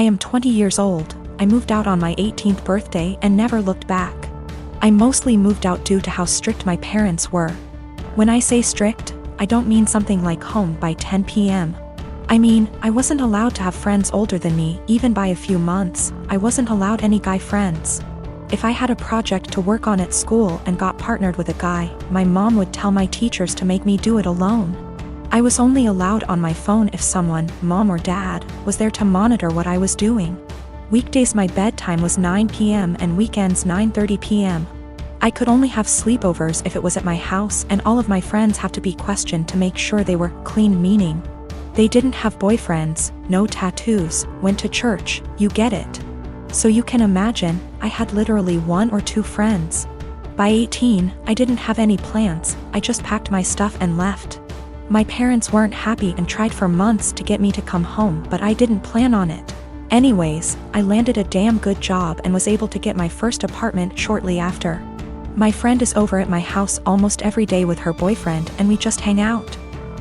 am 20 years old, I moved out on my 18th birthday and never looked back. I mostly moved out due to how strict my parents were. When I say strict, I don't mean something like home by 10 p.m. I mean, I wasn't allowed to have friends older than me, even by a few months. I wasn't allowed any guy friends. If I had a project to work on at school and got partnered with a guy, my mom would tell my teachers to make me do it alone. I was only allowed on my phone if someone, mom or dad, was there to monitor what I was doing. Weekdays my bedtime was 9 p.m. and weekends 9:30 p.m. I could only have sleepovers if it was at my house, and all of my friends have to be questioned to make sure they were clean, meaning they didn't have boyfriends, no tattoos, went to church, you get it. So you can imagine, I had literally 1 or 2 friends. By 18, I didn't have any plans, I just packed my stuff and left. My parents weren't happy and tried for months to get me to come home, but I didn't plan on it. Anyways, I landed a damn good job and was able to get my first apartment shortly after. My friend is over at my house almost every day with her boyfriend and we just hang out.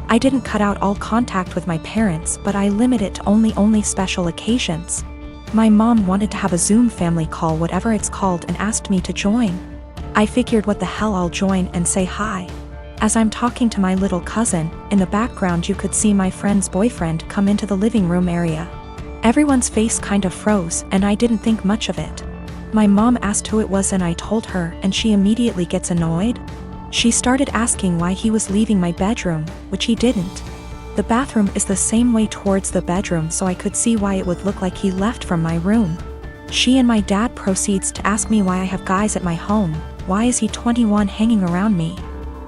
I didn't cut out all contact with my parents, but I limit it to only special occasions. My mom wanted to have a Zoom family call, whatever it's called, and asked me to join. I figured what the hell, I'll join and say hi. As I'm talking to my little cousin, in the background you could see my friend's boyfriend come into the living room area. Everyone's face kind of froze and I didn't think much of it. My mom asked who it was and I told her, and she immediately gets annoyed. She started asking why he was leaving my bedroom, which he didn't. The bathroom is the same way towards the bedroom, so I could see why it would look like he left from my room. She and my dad proceeds to ask me why I have guys at my home, why is he 21 hanging around me?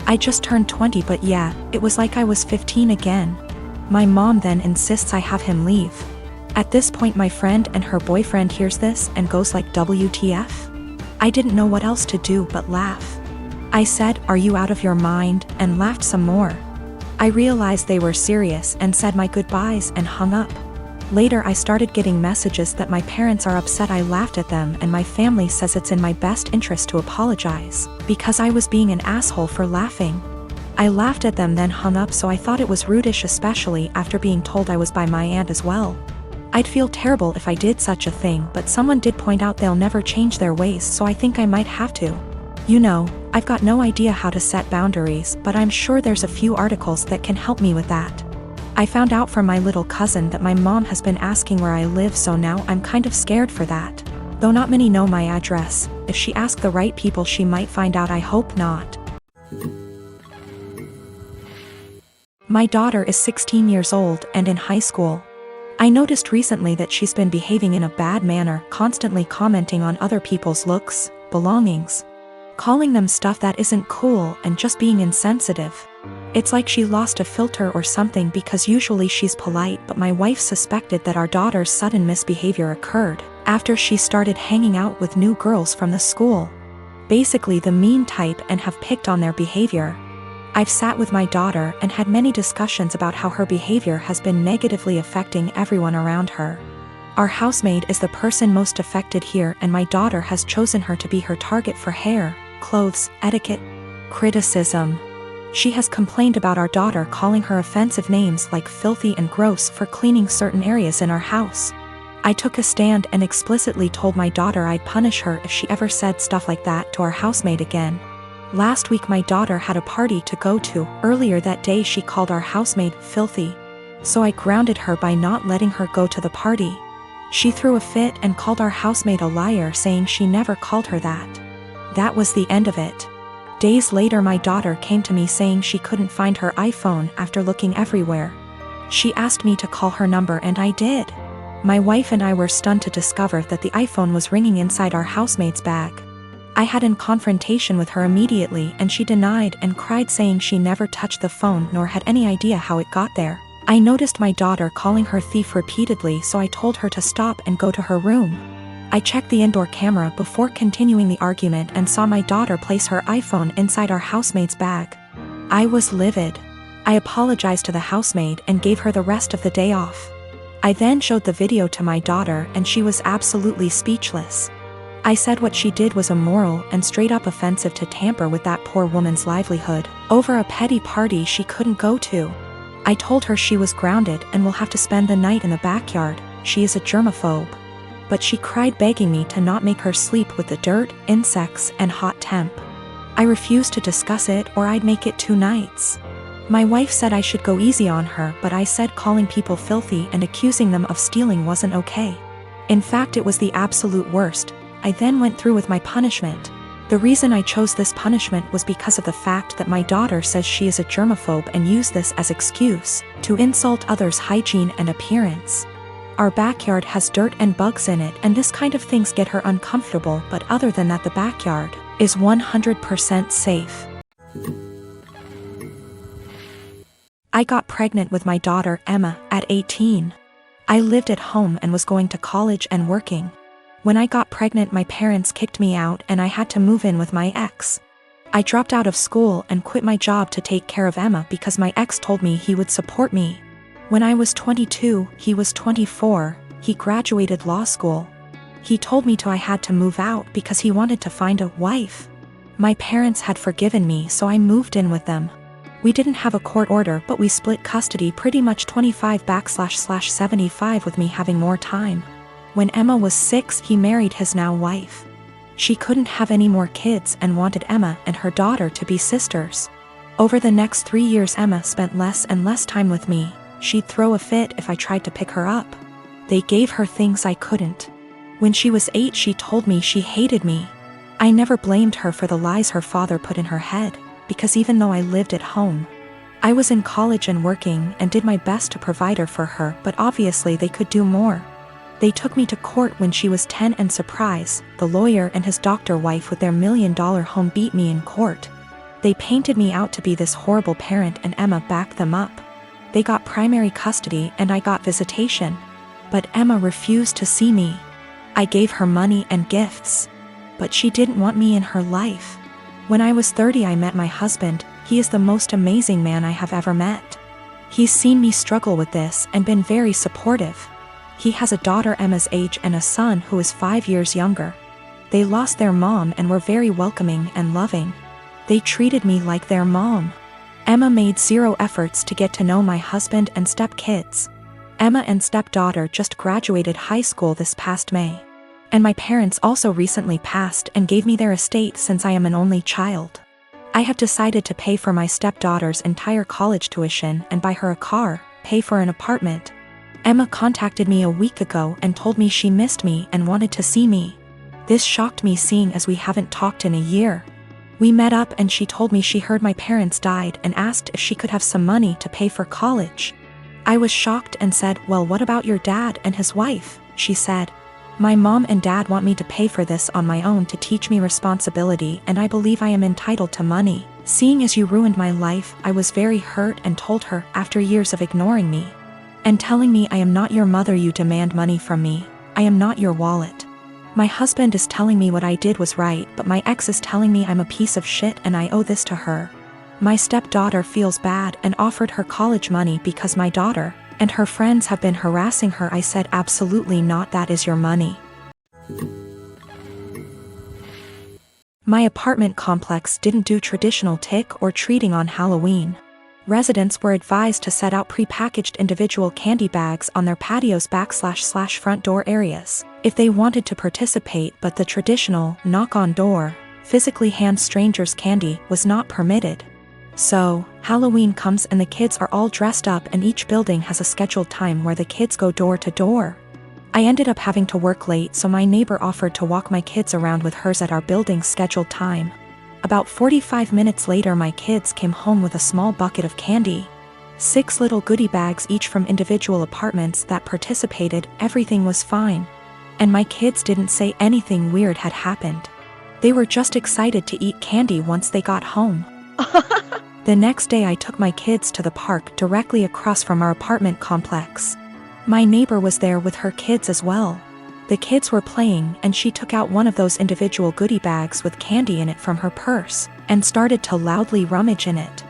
I just turned 20, but yeah, it was like I was 15 again. My mom then insists I have him leave. At this point my friend and her boyfriend hears this and goes like WTF? I didn't know what else to do but laugh. I said, "Are you out of your mind?" and laughed some more. I realized they were serious and said my goodbyes and hung up. Later I started getting messages that my parents are upset I laughed at them, and my family says it's in my best interest to apologize, because I was being an asshole for laughing. I laughed at them then hung up, so I thought it was rudish, especially after being told I was by my aunt as well. I'd feel terrible if I did such a thing, but someone did point out they'll never change their ways, so I think I might have to. You know, I've got no idea how to set boundaries, but I'm sure there's a few articles that can help me with that. I found out from my little cousin that my mom has been asking where I live, so now I'm kind of scared for that. Though not many know my address. If she asked the right people she might find out, I hope not. My daughter is 16 years old and in high school. I noticed recently that she's been behaving in a bad manner, constantly commenting on other people's looks, belongings, calling them stuff that isn't cool, and just being insensitive. It's like she lost a filter or something, because usually she's polite, but my wife suspected that our daughter's sudden misbehavior occurred after she started hanging out with new girls from the school. Basically the mean type, and have picked on their behavior. I've sat with my daughter and had many discussions about how her behavior has been negatively affecting everyone around her. Our housemaid is the person most affected here, and my daughter has chosen her to be her target for hair, clothes, etiquette, criticism. She has complained about our daughter calling her offensive names like filthy and gross for cleaning certain areas in our house. I took a stand and explicitly told my daughter I'd punish her if she ever said stuff like that to our housemaid again. Last week my daughter had a party to go to. Earlier that day she called our housemaid filthy. So I grounded her by not letting her go to the party. She threw a fit and called our housemaid a liar, saying she never called her that. That was the end of it. Days later my daughter came to me saying she couldn't find her iPhone after looking everywhere. She asked me to call her number and I did. My wife and I were stunned to discover that the iPhone was ringing inside our housemaid's bag. I had a confrontation with her immediately, and she denied and cried, saying she never touched the phone nor had any idea how it got there. I noticed my daughter calling her thief repeatedly, so I told her to stop and go to her room. I checked the indoor camera before continuing the argument and saw my daughter place her iPhone inside our housemaid's bag. I was livid. I apologized to the housemaid and gave her the rest of the day off. I then showed the video to my daughter and she was absolutely speechless. I said what she did was immoral and straight up offensive, to tamper with that poor woman's livelihood over a petty party she couldn't go to. I told her she was grounded and will have to spend the night in the backyard, she is a germaphobe. But she cried begging me to not make her sleep with the dirt, insects, and hot temp. I refused to discuss it or I'd make it 2 nights. My wife said I should go easy on her, but I said calling people filthy and accusing them of stealing wasn't okay. In fact, it was the absolute worst. I then went through with my punishment. The reason I chose this punishment was because of the fact that my daughter says she is a germaphobe and used this as excuse to insult others' hygiene and appearance. Our backyard has dirt and bugs in it, and this kind of things get her uncomfortable, but other than that the backyard is 100% safe. I got pregnant with my daughter Emma at 18. I lived at home and was going to college and working. When I got pregnant, my parents kicked me out and I had to move in with my ex. I dropped out of school and quit my job to take care of Emma because my ex told me he would support me. When I was 22, he was 24, he graduated law school. He told me I had to move out because he wanted to find a wife. My parents had forgiven me, so I moved in with them. We didn't have a court order, but we split custody pretty much 25/75 with me having more time. When Emma was 6, he married his now wife. She couldn't have any more kids and wanted Emma and her daughter to be sisters. Over the next 3 years, Emma spent less and less time with me. She'd throw a fit if I tried to pick her up. They gave her things I couldn't. When she was 8, she told me she hated me. I never blamed her for the lies her father put in her head, because even though I lived at home, I was in college and working and did my best to provide her for her, but obviously they could do more. They took me to court when she was 10 and surprise, the lawyer and his doctor wife with their $1 million home beat me in court. They painted me out to be this horrible parent and Emma backed them up. They got primary custody and I got visitation. But Emma refused to see me. I gave her money and gifts. But she didn't want me in her life. When I was 30, I met my husband. He is the most amazing man I have ever met. He's seen me struggle with this and been very supportive. He has a daughter Emma's age and a son who is 5 years younger. They lost their mom and were very welcoming and loving. They treated me like their mom. Emma made 0 efforts to get to know my husband and stepkids. Emma and stepdaughter just graduated high school this past May. And my parents also recently passed and gave me their estate since I am an only child. I have decided to pay for my stepdaughter's entire college tuition and buy her a car, pay for an apartment. Emma contacted me a week ago and told me she missed me and wanted to see me. This shocked me, seeing as we haven't talked in a year. We met up and she told me she heard my parents died and asked if she could have some money to pay for college. I was shocked and said, "Well, what about your dad and his wife?" She said, "My mom and dad want me to pay for this on my own to teach me responsibility, and I believe I am entitled to money. Seeing as you ruined my life," I was very hurt and told her, after years of ignoring me and telling me, "I am not your mother, you demand money from me. I am not your wallet. My husband is telling me what I did was right, but my ex is telling me I'm a piece of shit and I owe this to her." My stepdaughter feels bad and offered her college money because my daughter and her friends have been harassing her. I said, "Absolutely not, that is your money." My apartment complex didn't do traditional trick or treating on Halloween. Residents were advised to set out pre-packaged individual candy bags on their patios / front door areas if they wanted to participate, but the traditional knock on door, physically hand strangers candy was not permitted. So, Halloween comes and the kids are all dressed up and each building has a scheduled time where the kids go door to door. I ended up having to work late, so my neighbor offered to walk my kids around with hers at our building's scheduled time. About 45 minutes later, my kids came home with a small bucket of candy. 6 little goodie bags each from individual apartments that participated. Everything was fine. And my kids didn't say anything weird had happened. They were just excited to eat candy once they got home. The next day I took my kids to the park directly across from our apartment complex. My neighbor was there with her kids as well. The kids were playing and she took out one of those individual goodie bags with candy in it from her purse and started to loudly rummage in it.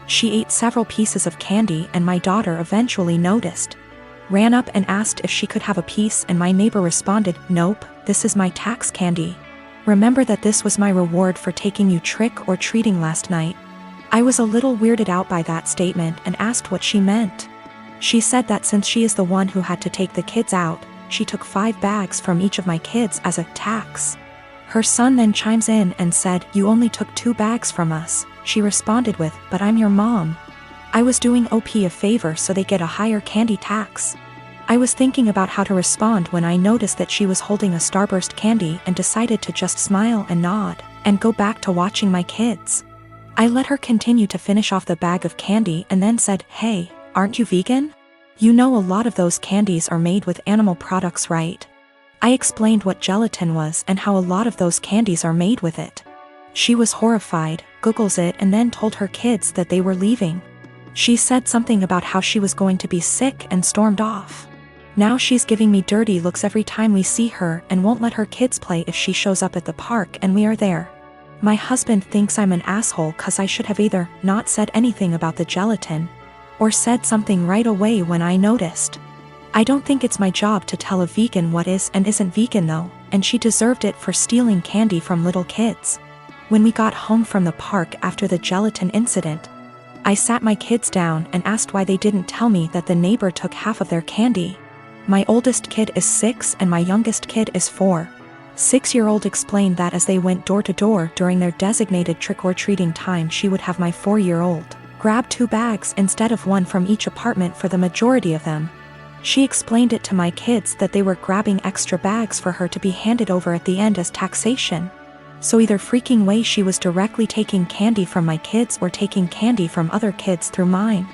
She ate several pieces of candy and my daughter eventually noticed. Ran up and asked if she could have a piece, and my neighbor responded, "Nope, this is my tax candy. Remember that this was my reward for taking you trick or treating last night." I was a little weirded out by that statement and asked what she meant. She said that since she is the one who had to take the kids out, she took 5 bags from each of my kids as a tax. Her son then chimes in and said, "You only took 2 bags from us." She responded with, "But I'm your mom. I was doing OP a favor so they get a higher candy tax." I was thinking about how to respond when I noticed that she was holding a Starburst candy and decided to just smile and nod, and go back to watching my kids. I let her continue to finish off the bag of candy and then said, "Hey, aren't you vegan? You know a lot of those candies are made with animal products, right?" I explained what gelatin was and how a lot of those candies are made with it. She was horrified, Googles it, and then told her kids that they were leaving. She said something about how she was going to be sick and stormed off. Now she's giving me dirty looks every time we see her and won't let her kids play if she shows up at the park and we are there. My husband thinks I'm an asshole cause I should have either not said anything about the gelatin, or said something right away when I noticed. I don't think it's my job to tell a vegan what is and isn't vegan though, and she deserved it for stealing candy from little kids. When we got home from the park after the gelatin incident, I sat my kids down and asked why they didn't tell me that the neighbor took half of their candy. My oldest kid is 6 and my youngest kid is 4. 6-year-old explained that as they went door to door during their designated trick-or-treating time, she would have my 4-year-old grab 2 bags instead of 1 from each apartment for the majority of them. She explained it to my kids that they were grabbing extra bags for her to be handed over at the end as taxation. So either freaking way she was directly taking candy from my kids or taking candy from other kids through mine.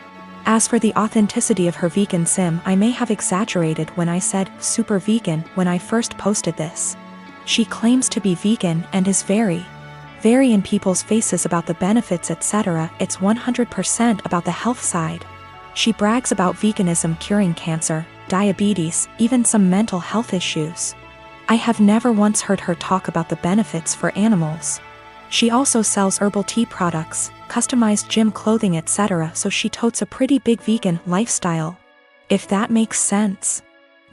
As for the authenticity of her vegan sim, I may have exaggerated when I said super vegan when I first posted this. She claims to be vegan and is very in people's faces about the benefits, etc. It's 100% about the health side. She brags about veganism curing cancer, diabetes, even some mental health issues. I have never once heard her talk about the benefits for animals. She also sells herbal tea products, customized gym clothing, etc., so she totes a pretty big vegan lifestyle. If that makes sense.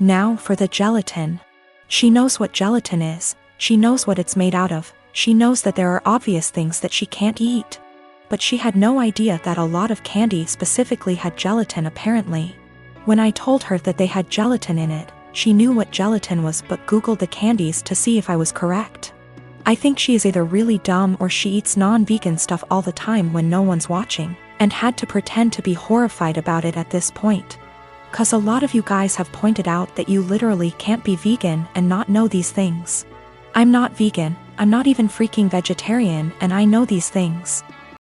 Now for the gelatin. She knows what gelatin is, she knows what it's made out of, she knows that there are obvious things that she can't eat. But she had no idea that a lot of candy specifically had gelatin apparently. When I told her that they had gelatin in it, she knew what gelatin was but Googled the candies to see if I was correct. I think she is either really dumb or she eats non-vegan stuff all the time when no one's watching, and had to pretend to be horrified about it at this point. Cause a lot of you guys have pointed out that you literally can't be vegan and not know these things. I'm not vegan, I'm not even freaking vegetarian, and I know these things.